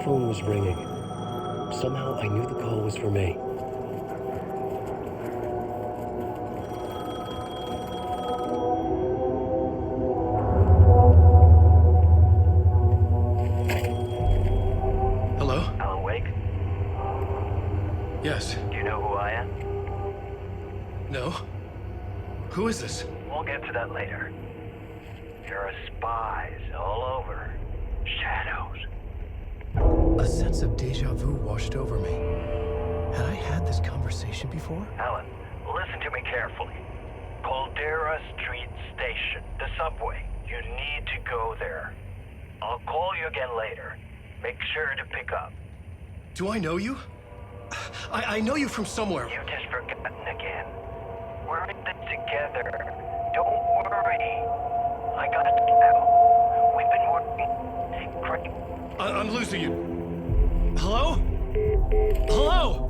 phone was ringing. Somehow I knew the call was for me. Hello? Alan Wake? Yes. Do you know who I am? No? Who is this? We'll get to that later. There are spies all over. Shadows. A sense of deja vu washed over me. Had I had this conversation before? Alan, listen to me carefully. Caldera Street Station, the subway. You need to go there. I'll call you again later. Make sure to pick up. Do I know you? I know you from somewhere. You've just forgotten again. We're in this together. Don't worry. I got it now. We've been working. Great. I'm losing you. Hello? Hello?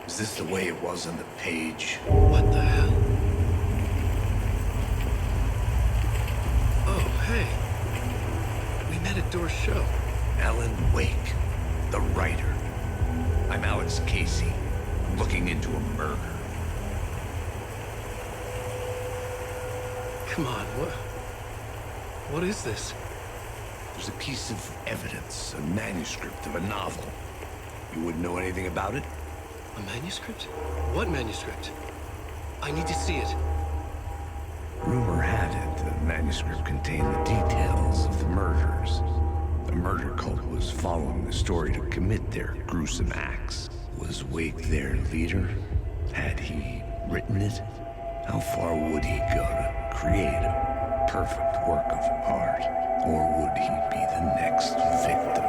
Is this the way it was on the page? What the hell? Oh, hey. We met at Door's show. Alan Wake, the writer. I'm Alex Casey. I'm looking into a murder. Come on, what is this? There's a piece of evidence, a manuscript of a novel. You wouldn't know anything about it? A manuscript? What manuscript? I need to see it. Rumor had it the manuscript contained the details of the murders. The murder cult was following the story to commit their gruesome acts. Was Wake their leader? Had he written it? How far would he go to create a perfect work of art? Or would he be the next victim?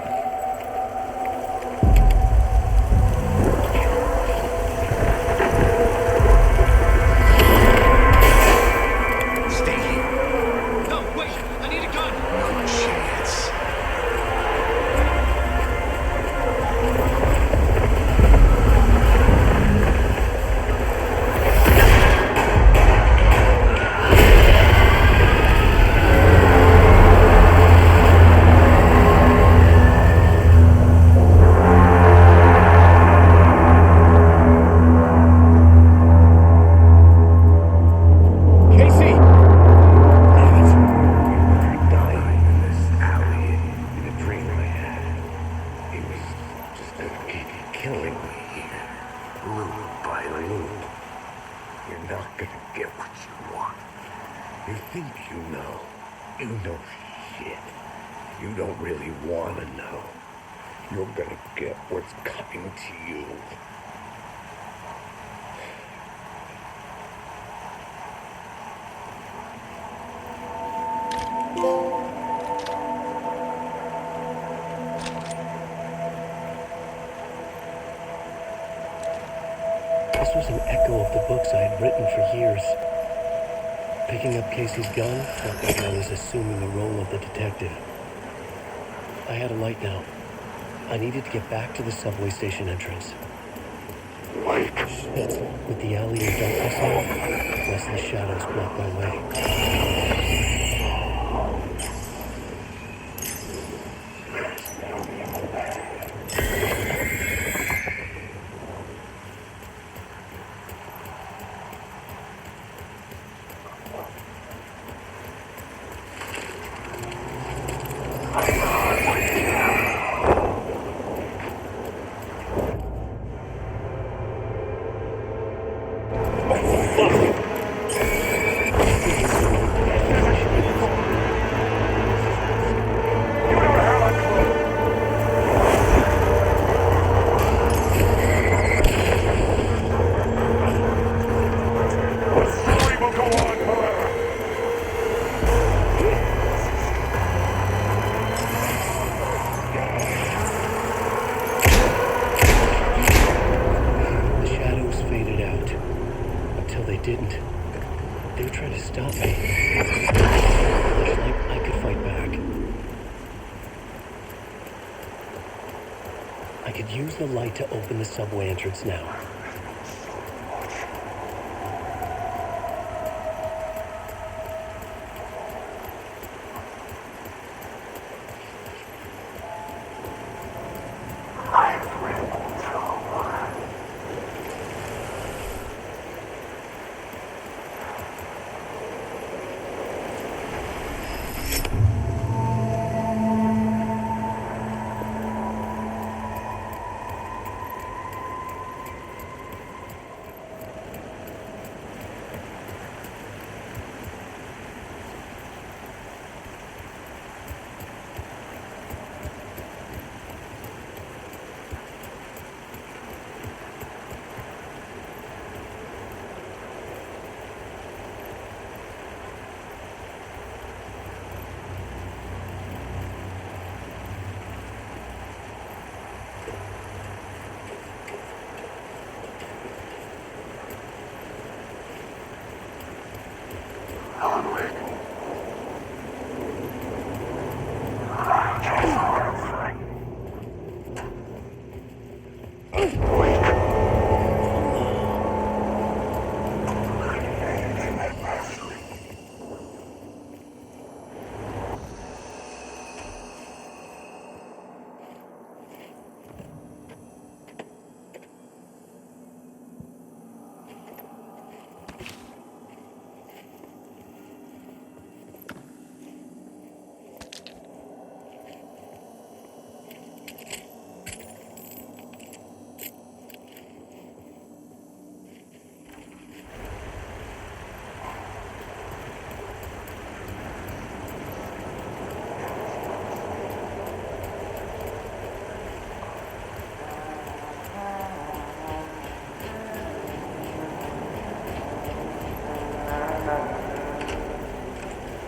This was an echo of the books I had written for years. Picking up Casey's gun felt like I was assuming the role of the detective. I had a light now. I needed to get back to the subway station entrance. Shit. With the alley in darkness now, plus the shadows block my way. could use the light to open the subway entrance now.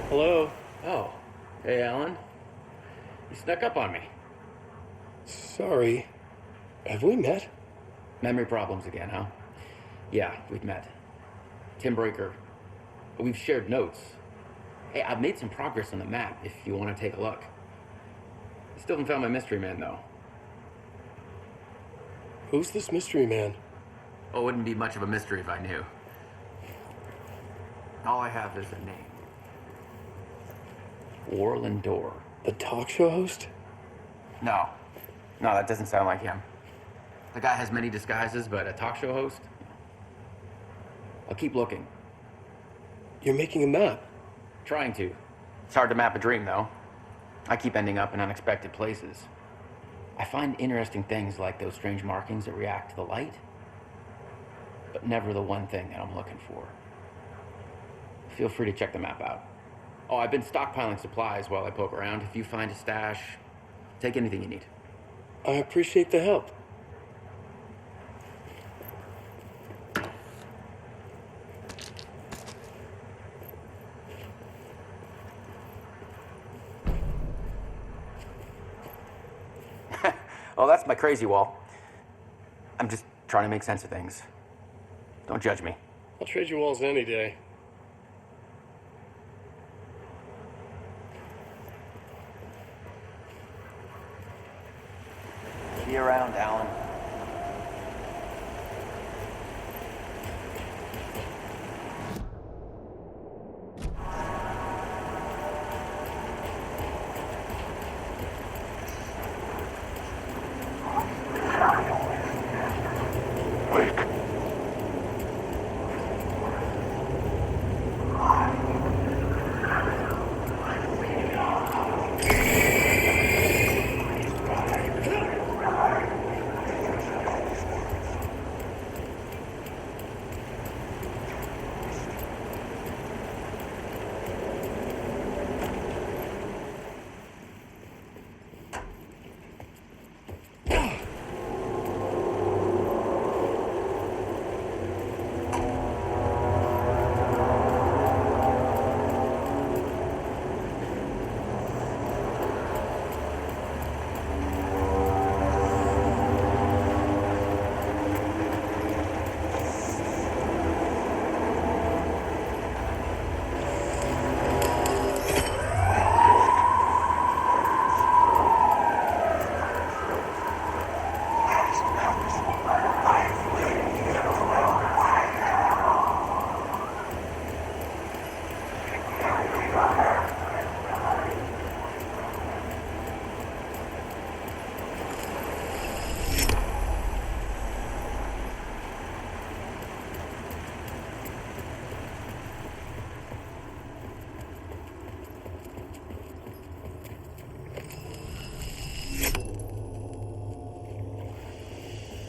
Hello? Oh. Hey, Alan. You snuck up on me. Sorry. Have we met? Memory problems again, huh? Yeah, we've met. Tim Breaker. We've shared notes. Hey, I've made some progress on the map if you want to take a look. Still haven't found my mystery man, though. Who's this mystery man? Oh, it wouldn't be much of a mystery if I knew. All I have is a name. Warland Dorr. The talk show host? No. No, that doesn't sound like him. The guy has many disguises, but a talk show host? I'll keep looking. You're making a map. Trying to. It's hard to map a dream, though. I keep ending up in unexpected places. I find interesting things like those strange markings that react to the light, but never the one thing that I'm looking for. Feel free to check the map out. Oh, I've been stockpiling supplies while I poke around. If you find a stash, take anything you need. I appreciate the help. Oh, that's my crazy wall. I'm just trying to make sense of things. Don't judge me. I'll trade you walls any day. See you around, Alan.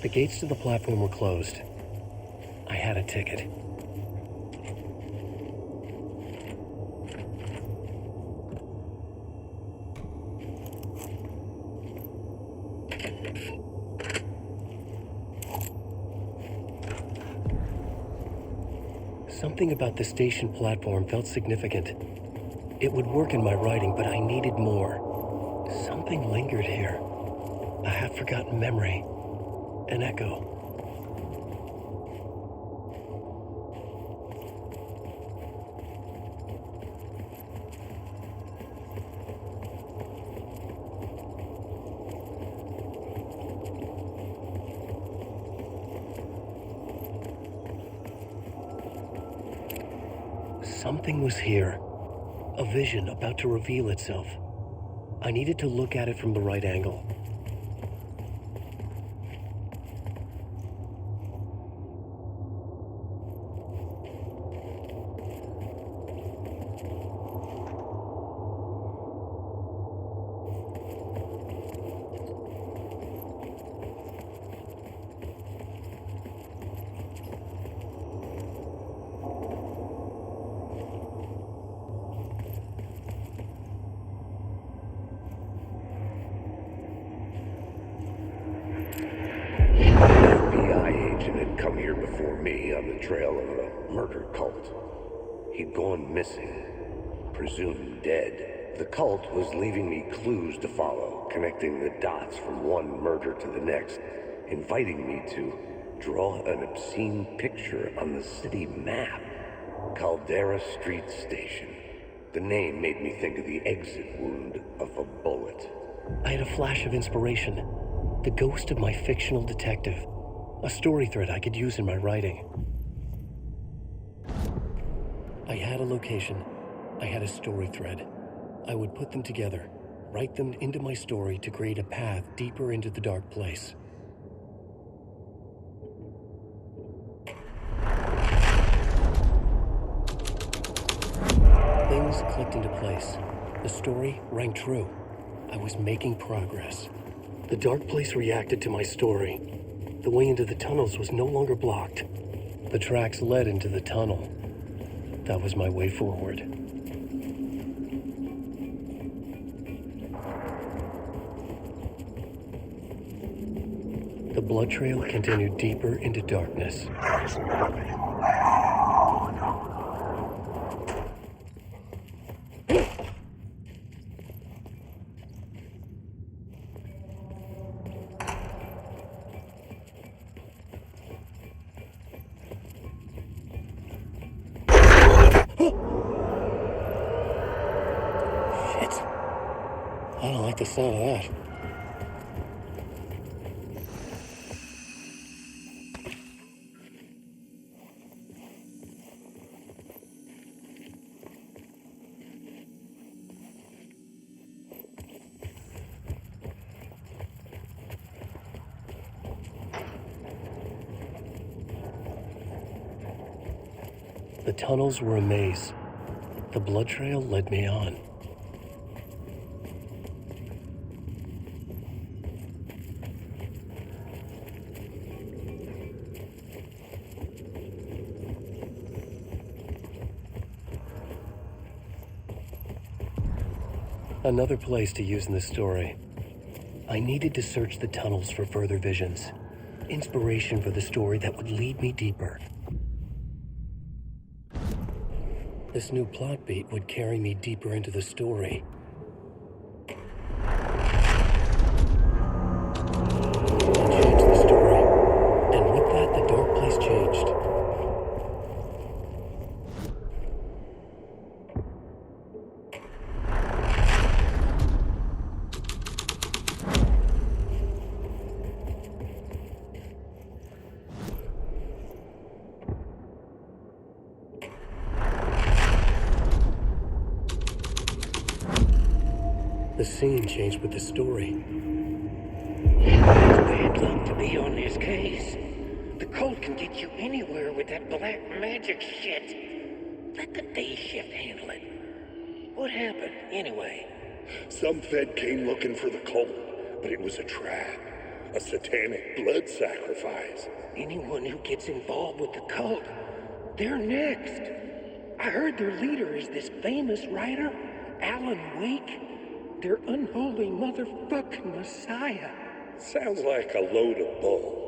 The gates to the platform were closed. I had a ticket. Something about the station platform felt significant. It would work in my writing, but I needed more. Something lingered here. A half-forgotten memory. An echo. Something was here. A vision about to reveal itself. I needed to look at it from the right angle. Come here before me on the trail of a murder cult. He'd gone missing, presumed dead. The cult was leaving me clues to follow, connecting the dots from one murder to the next, inviting me to draw an obscene picture on the city map. Caldera Street Station. The name made me think of the exit wound of a bullet. I had a flash of inspiration. The ghost of my fictional detective. A story thread I could use in my writing. I had a location. I had a story thread. I would put them together, write them into my story to create a path deeper into the dark place. Things clicked into place. The story rang true. I was making progress. The dark place reacted to my story. The way into the tunnels was no longer blocked. The tracks led into the tunnel. That was my way forward. The blood trail continued deeper into darkness. I don't like the sound of that. The tunnels were a maze. The blood trail led me on. Another place to use in the story. I needed to search the tunnels for further visions. Inspiration for the story that would lead me deeper. This new plot beat would carry me deeper into the story. I changed the story, and with that, the dark place changed. The scene changed with the story. It's bad luck to be on this case. The cult can get you anywhere with that black magic shit. Let the day shift handle it. What happened, anyway? Some Fed came looking for the cult, but it was a trap. A satanic blood sacrifice. Anyone who gets involved with the cult, they're next. I heard their leader is this famous writer, Alan Wake. Their unholy motherfucking messiah. Sounds like a load of bull.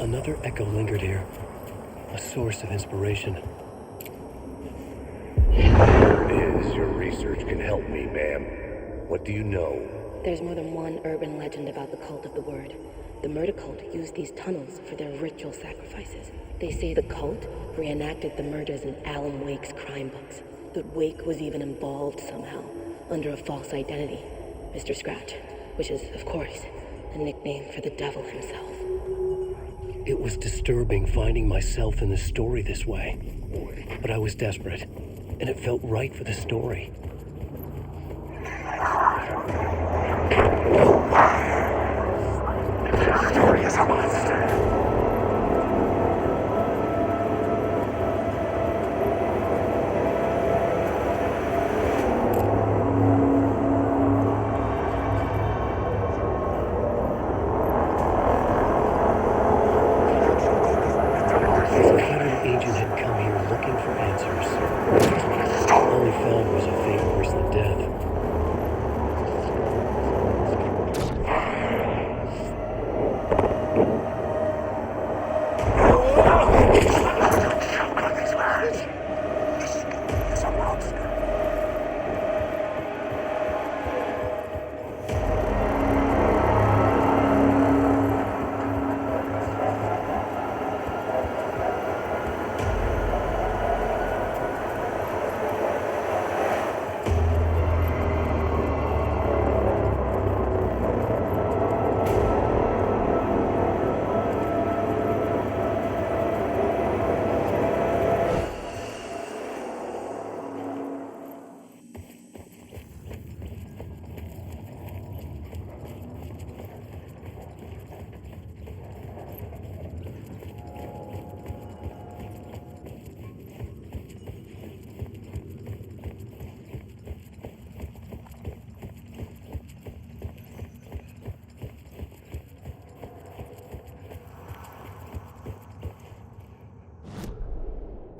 Another echo lingered here, a source of inspiration. Whatever it is, your research can help me, ma'am. What do you know? There's more than one urban legend about the Cult of the Word. The murder cult used these tunnels for their ritual sacrifices. They say the cult reenacted the murders in Alan Wake's crime books. That Wake was even involved somehow, under a false identity, Mr. Scratch, which is, of course, a nickname for the devil himself. It was disturbing finding myself in the story this way. But I was desperate, and it felt right for the story. The story is a monster.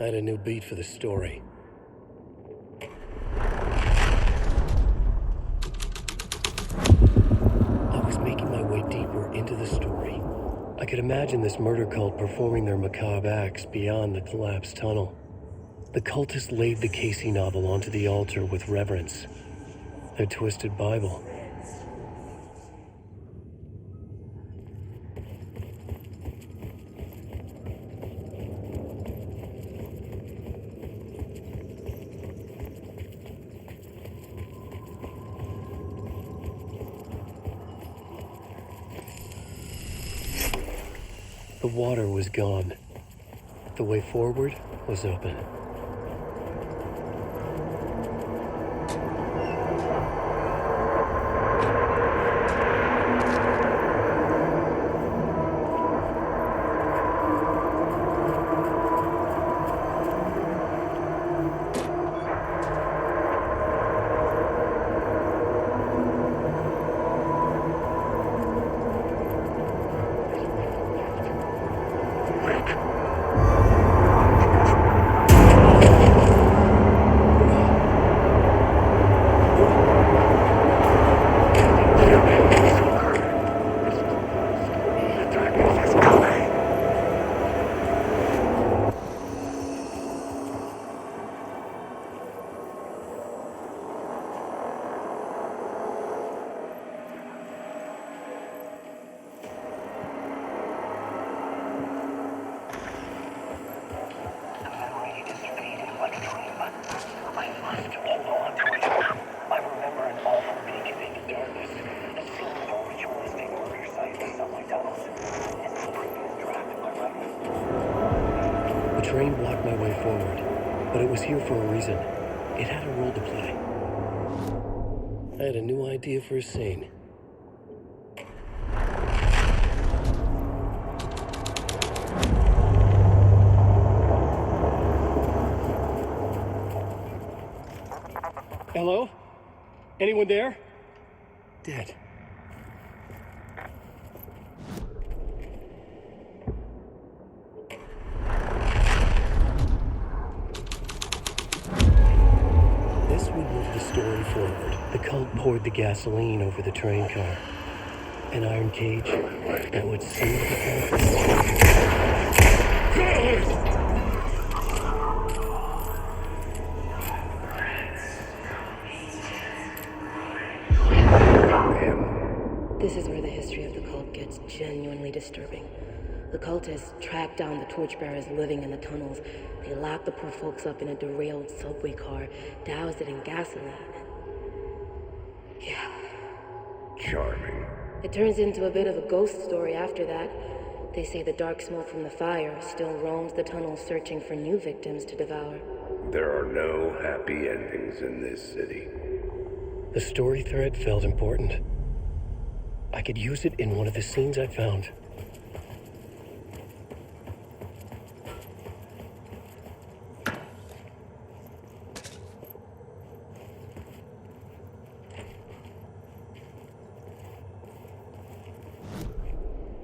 I had a new beat for the story. I was making my way deeper into the story. I could imagine this murder cult performing their macabre acts beyond the collapsed tunnel. The cultists laid the Casey novel onto the altar with reverence. Their twisted Bible. The water was gone. The way forward was open. The train blocked my way forward, but it was here for a reason. It had a role to play. I had a new idea for a scene. Hello? Anyone there? Dead. This would move the story forward. The cult poured the gasoline over the train car. An iron cage that would seem to This is where the history of the cult gets genuinely disturbing. The cultists tracked down the torchbearers living in the tunnels. They locked the poor folks up in a derailed subway car, doused it in gasoline. Yeah. Charming. It turns into a bit of a ghost story after that. They say the dark smoke from the fire still roams the tunnels searching for new victims to devour. There are no happy endings in this city. The story thread felt important. I could use it in one of the scenes I found.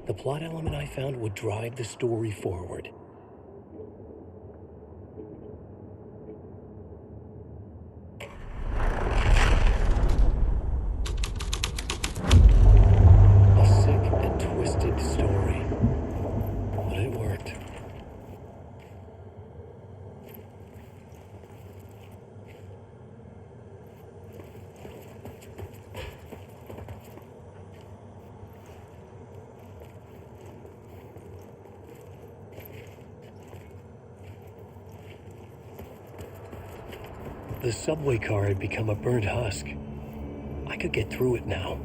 The plot element I found would drive the story forward. A sick and twisted story, but it worked. The subway car had become a burnt husk. I could get through it now.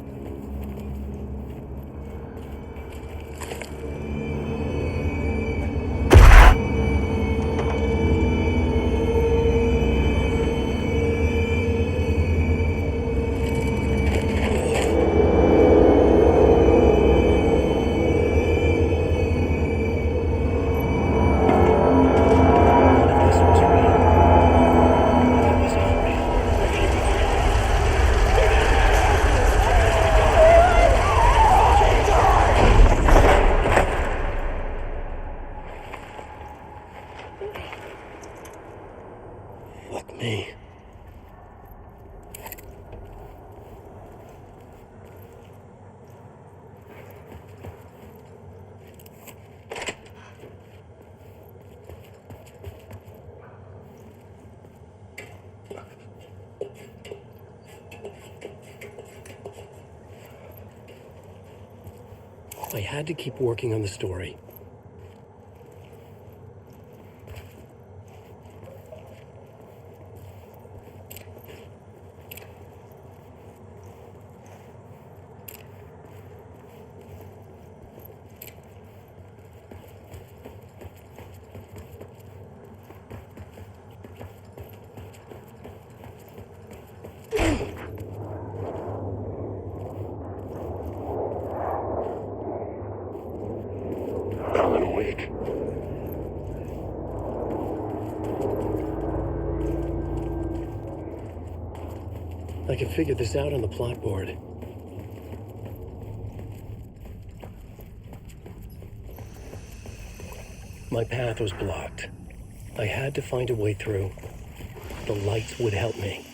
None of this was real. It was all real. Fuck me. I had to keep working on the story. I'm awake. I can figure this out on the plot board. My path was blocked. I had to find a way through. The lights would help me.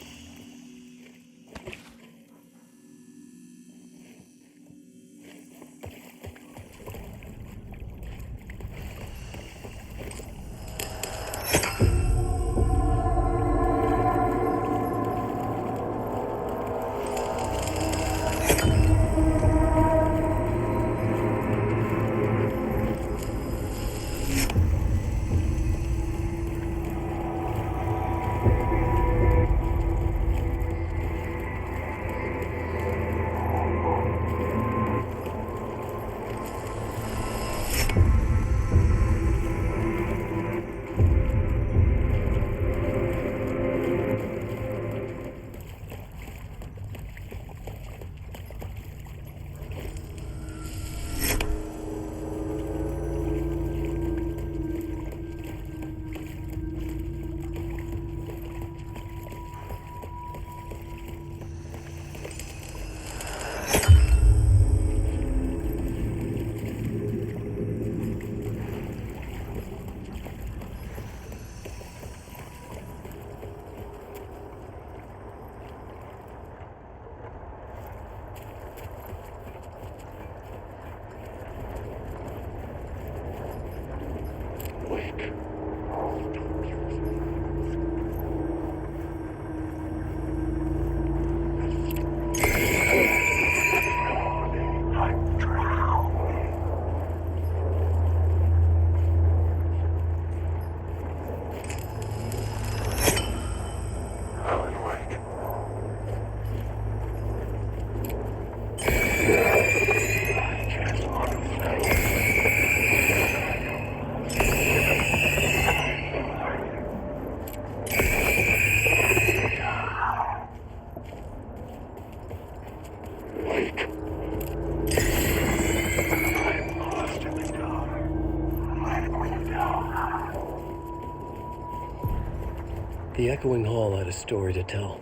The echoing hall had a story to tell.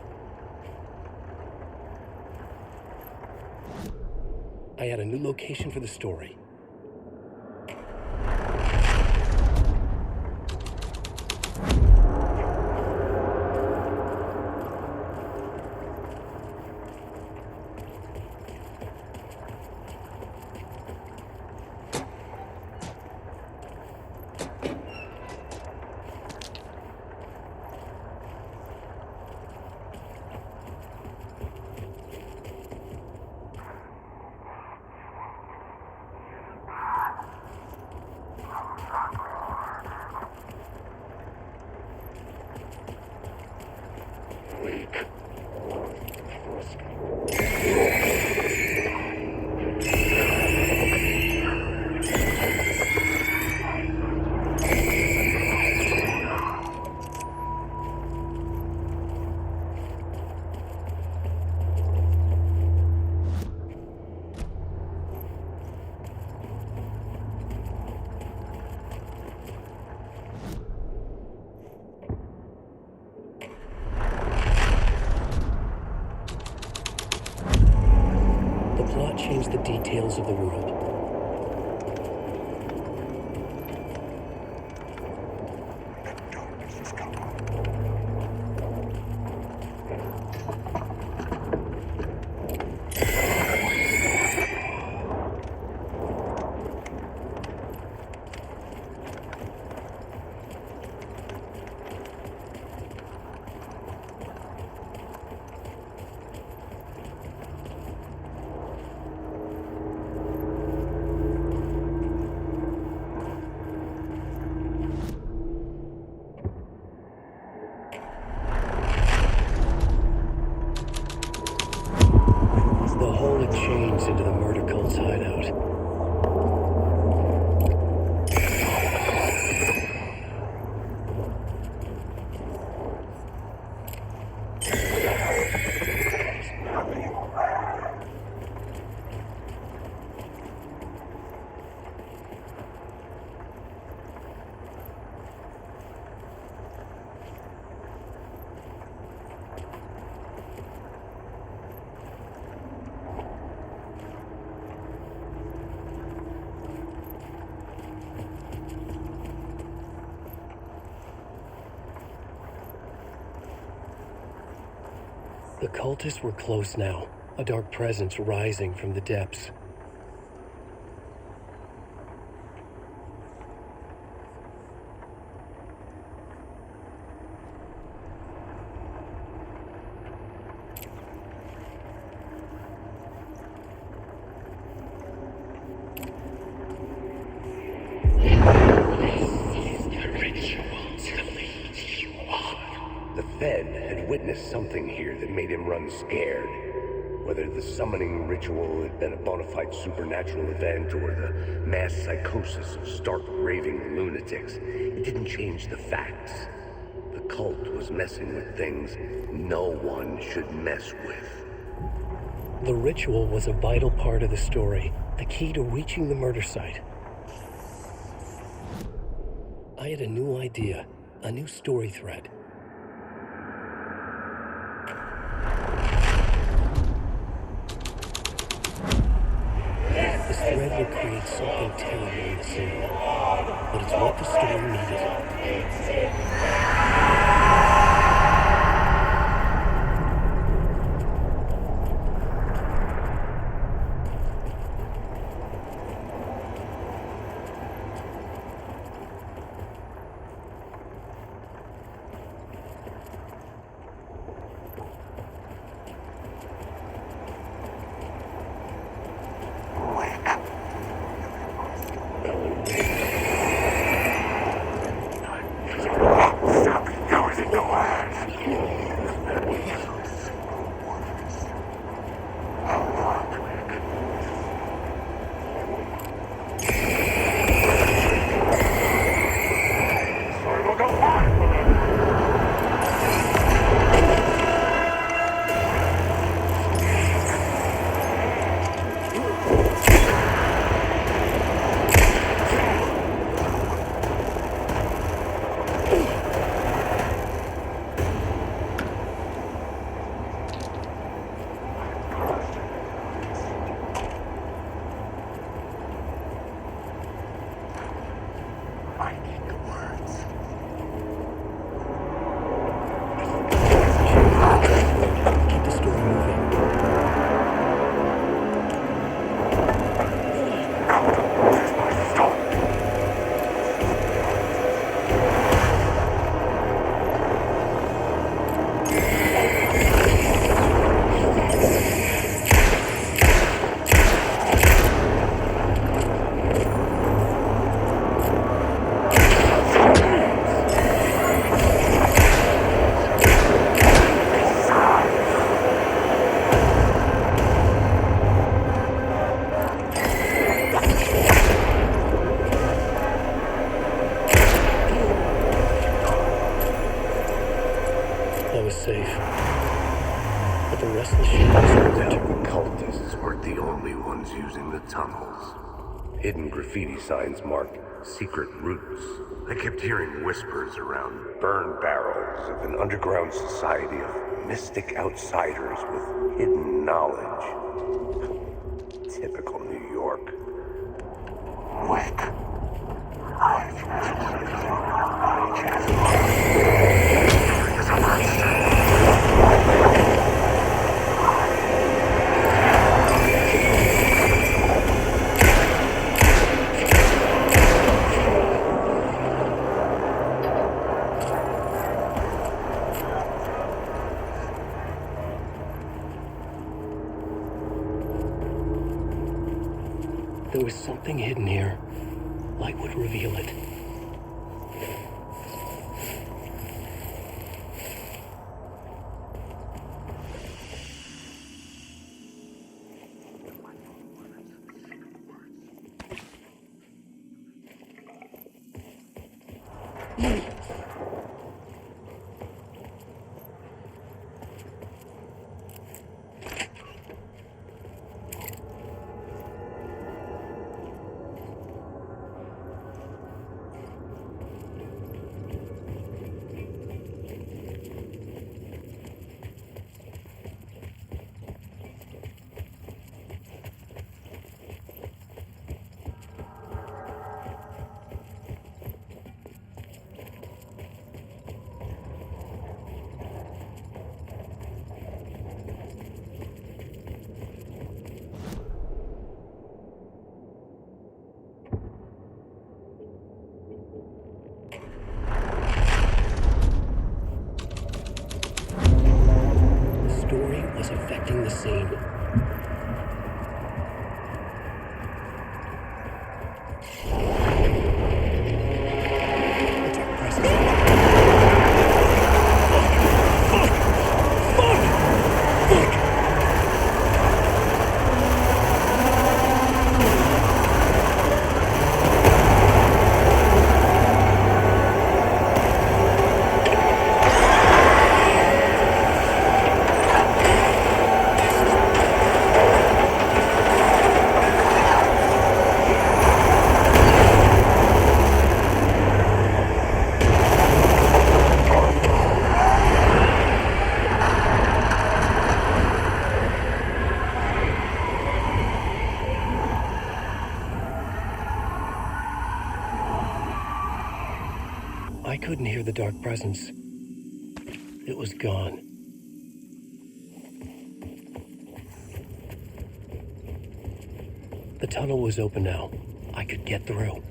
I had a new location for the story. The plot changed the details of the world. The hole had changed into the murder cult's hideout. The cultists were close now, a dark presence rising from the depths. The Fed had witnessed something here that made him run scared. Whether the summoning ritual had been a bona fide supernatural event or the mass psychosis of stark raving lunatics, it didn't change the facts. The cult was messing with things no one should mess with. The ritual was a vital part of the story, the key to reaching the murder site. I had a new idea, a new story thread. This thread will create something terrible in the scene, but it's what the story needed. ones using the tunnels. Hidden graffiti signs marked secret routes. I kept hearing whispers around burn barrels of an underground society of mystic outsiders with hidden knowledge. Typical New York. Wake. I've There was something hidden here. Light would reveal it. Was affecting the scene. The dark presence. Fuck! I couldn't hear the dark presence. It was gone. The tunnel was open now. I could get through.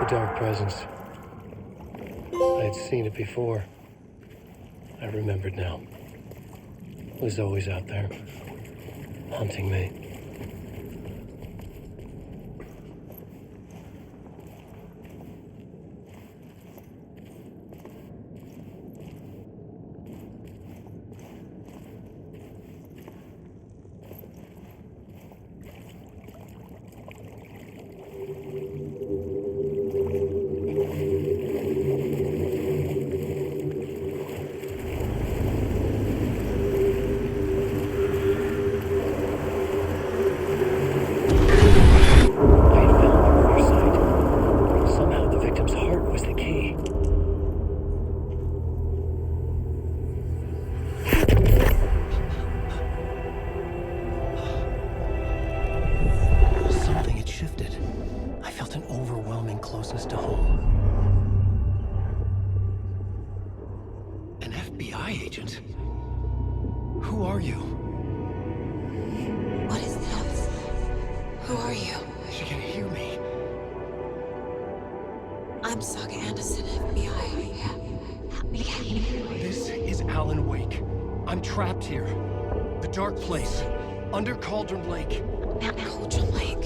Dark presence. I'd seen it before. I remembered now. It was always out there, haunting me. Closest to home. An FBI agent? Who are you? What is this? Who are you? She can hear me. I'm Saga Anderson, FBI. Help me get you. This is Alan Wake. I'm trapped here. The dark place. Under Cauldron Lake. Not Cauldron Lake.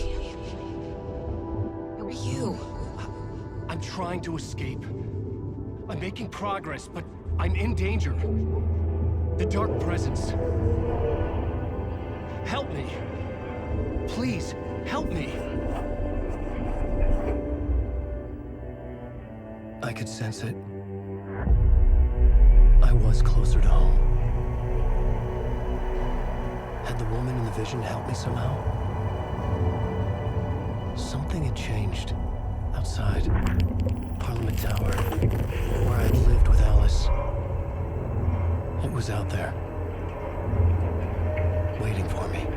Who are you? I'm trying to escape. I'm making progress, but I'm in danger. The Dark Presence. Help me. Please, help me. I could sense it. I was closer to home. Had the woman in the vision helped me somehow? Something had changed outside Parliament Tower, where I'd lived with Alice. It was out there, waiting for me.